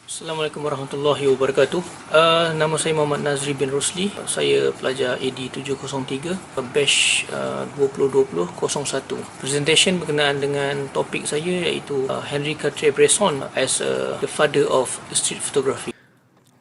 Assalamualaikum warahmatullahi wabarakatuh. Nama saya Muhammad Nazri bin Rusli. Saya pelajar AD 703 batch 2020-01. Presentation berkenaan dengan topik saya iaitu Henri Cartier-Bresson as the father of street photography.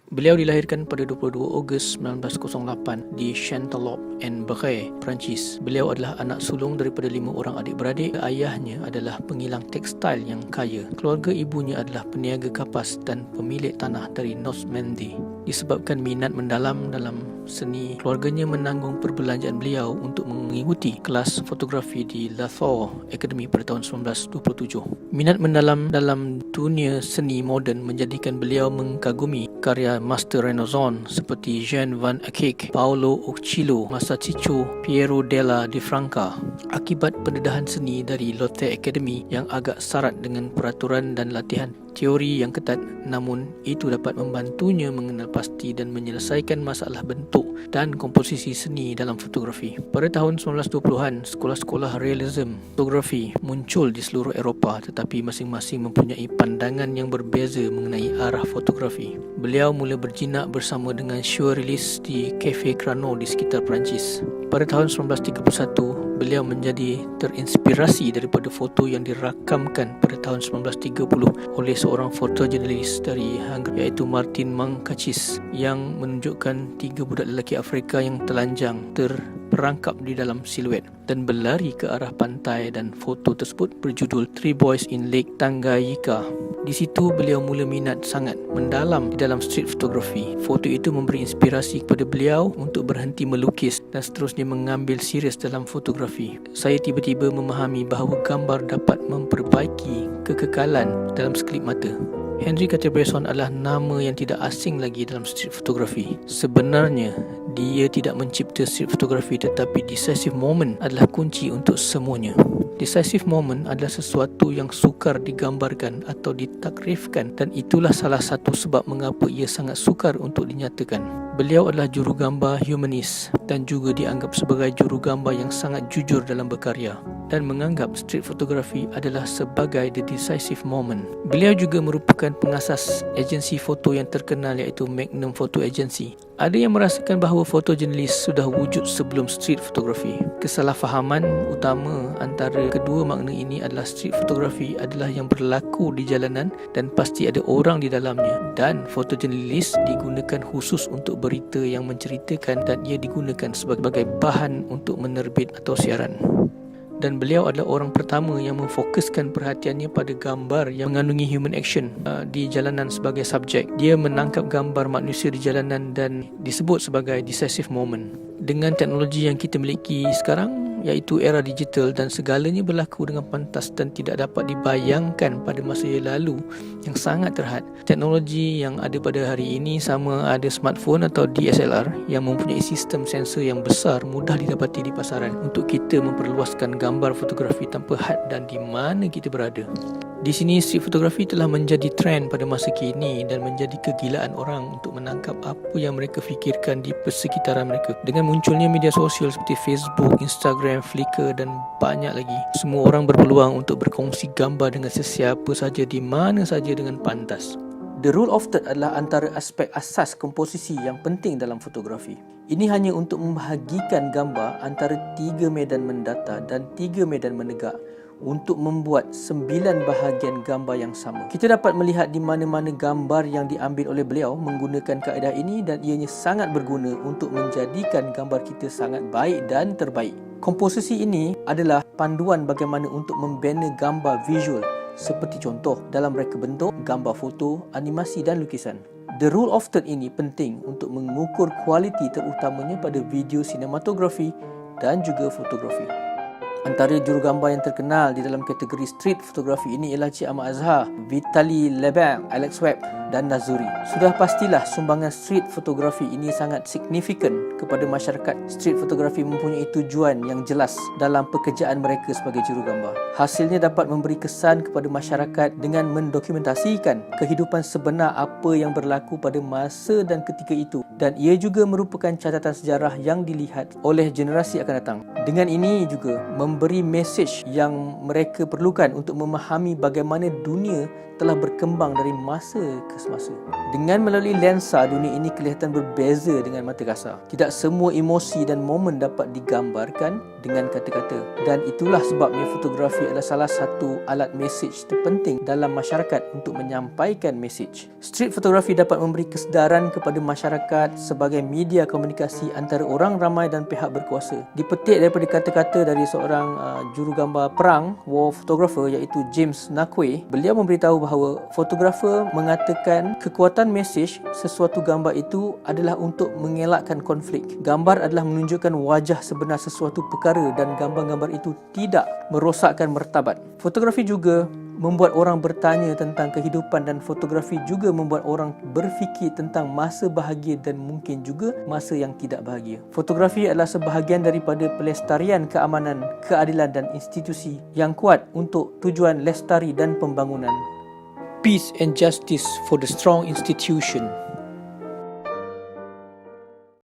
Beliau dilahirkan pada 22 Ogos 1908 di Chanteloup-en-Bray, Perancis. Beliau adalah anak sulung daripada 5 orang adik-beradik. Ayahnya adalah pengilang tekstil yang kaya. Keluarga ibunya adalah peniaga kapas dan pemilik tanah dari Normandy. Disebabkan minat mendalam dalam seni, keluarganya menanggung perbelanjaan beliau untuk mengikuti kelas fotografi di Latour Academy pada tahun 1927. Minat mendalam dalam dunia seni moden menjadikan beliau mengagumi karya master Renaissance seperti Jean van Eyck, Paolo Uccello, Masaccio, Piero della Di Franca. Akibat pendedahan seni dari Latour Academy yang agak syarat dengan peraturan dan latihan teori yang ketat, namun itu dapat membantunya mengenal pasti dan menyelesaikan masalah bentuk dan komposisi seni dalam fotografi. Pada tahun 1920-an, sekolah-sekolah realism fotografi muncul di seluruh Eropah, tetapi masing-masing mempunyai pandangan yang berbeza mengenai arah fotografi. Beliau mula berjinak bersama dengan surrealist di Cafe Crano di sekitar Perancis. Pada tahun 1931, beliau menjadi terinspirasi daripada foto yang dirakamkan pada tahun 1930 oleh seorang fotojurnalis dari Hungary iaitu Martin Mankacis yang menunjukkan 3 budak lelaki Afrika yang telanjang terperangkap di dalam siluet dan berlari ke arah pantai, dan foto tersebut berjudul Three Boys in Lake Tanganyika. Di situ beliau mula minat sangat mendalam di dalam street photography. Foto itu memberi inspirasi kepada beliau untuk berhenti melukis dan seterusnya mengambil serius dalam fotografi. Saya tiba-tiba memahami bahawa gambar dapat memperbaiki kekekalan dalam sekelip mata. Henri Cartier-Bresson adalah nama yang tidak asing lagi dalam street photography. Sebenarnya, dia tidak mencipta street photography, tetapi decisive moment adalah kunci untuk semuanya. Decisive moment adalah sesuatu yang sukar digambarkan atau ditakrifkan, dan itulah salah satu sebab mengapa ia sangat sukar untuk dinyatakan. Beliau adalah jurugambar humanis dan juga dianggap sebagai jurugambar yang sangat jujur dalam berkarya, dan menganggap street photography adalah sebagai the decisive moment. Beliau juga merupakan pengasas agensi foto yang terkenal iaitu Magnum Photo Agency. Ada yang merasakan bahawa fotojurnalis sudah wujud sebelum street photography. Kesalahfahaman utama antara kedua makna ini adalah street photography adalah yang berlaku di jalanan dan pasti ada orang di dalamnya, dan fotojurnalis digunakan khusus untuk berita yang menceritakan, dan ia digunakan sebagai bahan untuk menerbit atau siaran. Dan beliau adalah orang pertama yang memfokuskan perhatiannya pada gambar yang mengandungi human action di jalanan sebagai subjek. Dia menangkap gambar manusia di jalanan dan disebut sebagai decisive moment. Dengan teknologi yang kita miliki sekarang, iaitu era digital, dan segalanya berlaku dengan pantas dan tidak dapat dibayangkan pada masa yang lalu yang sangat terhad. Teknologi yang ada pada hari ini sama ada smartphone atau DSLR yang mempunyai sistem sensor yang besar, mudah didapati di pasaran untuk kita memperluaskan gambar fotografi tanpa had dan di mana kita berada. Di sini street photography telah menjadi trend pada masa kini dan menjadi kegilaan orang untuk menangkap apa yang mereka fikirkan di persekitaran mereka. Dengan munculnya media sosial seperti Facebook, Instagram, Flickr dan banyak lagi, semua orang berpeluang untuk berkongsi gambar dengan sesiapa saja di mana saja dengan pantas. The rule of third adalah antara aspek asas komposisi yang penting dalam fotografi. Ini hanya untuk membahagikan gambar antara 3 medan mendata dan 3 medan menegak untuk membuat 9 bahagian gambar yang sama. Kita dapat melihat di mana-mana gambar yang diambil oleh beliau menggunakan kaedah ini, dan ianya sangat berguna untuk menjadikan gambar kita sangat baik dan terbaik. Komposisi ini adalah panduan bagaimana untuk membina gambar visual, seperti contoh dalam reka bentuk, gambar foto, animasi dan lukisan. The rule of third ini penting untuk mengukur kualiti terutamanya pada video sinematografi dan juga fotografi. Antara jurugambar yang terkenal di dalam kategori street photography ini ialah Cik Ahmad Azhar, Vitaly Lebel, Alex Webb dan Nazuri. Sudah pastilah sumbangan street photography ini sangat signifikan kepada masyarakat. Street photography mempunyai tujuan yang jelas dalam pekerjaan mereka sebagai jurugambar. Hasilnya dapat memberi kesan kepada masyarakat dengan mendokumentasikan kehidupan sebenar apa yang berlaku pada masa dan ketika itu, dan ia juga merupakan catatan sejarah yang dilihat oleh generasi akan datang. Dengan ini juga memberi mesej yang mereka perlukan untuk memahami bagaimana dunia telah berkembang dari masa ke semasa. Dengan melalui lensa, dunia ini kelihatan berbeza dengan mata kasar. Tidak semua emosi dan momen dapat digambarkan dengan kata-kata. Dan itulah sebabnya fotografi adalah salah satu alat mesej terpenting dalam masyarakat untuk menyampaikan mesej. Street photography dapat memberi kesedaran kepada masyarakat sebagai media komunikasi antara orang ramai dan pihak berkuasa. Dipetik daripada kata-kata dari seorang jurugambar perang, war photographer, iaitu James Naquet. Beliau memberitahu bahawa fotografer mengatakan kekuatan mesej sesuatu gambar itu adalah untuk mengelakkan konflik. Gambar adalah menunjukkan wajah sebenar sesuatu perkara dan gambar-gambar itu tidak merosakkan martabat. Fotografi juga membuat orang bertanya tentang kehidupan dan fotografi juga membuat orang berfikir tentang masa bahagia dan mungkin juga masa yang tidak bahagia. Fotografi adalah sebahagian daripada pelestarian keamanan, keadilan dan institusi yang kuat untuk tujuan lestari dan pembangunan. Peace and justice for the strong institution.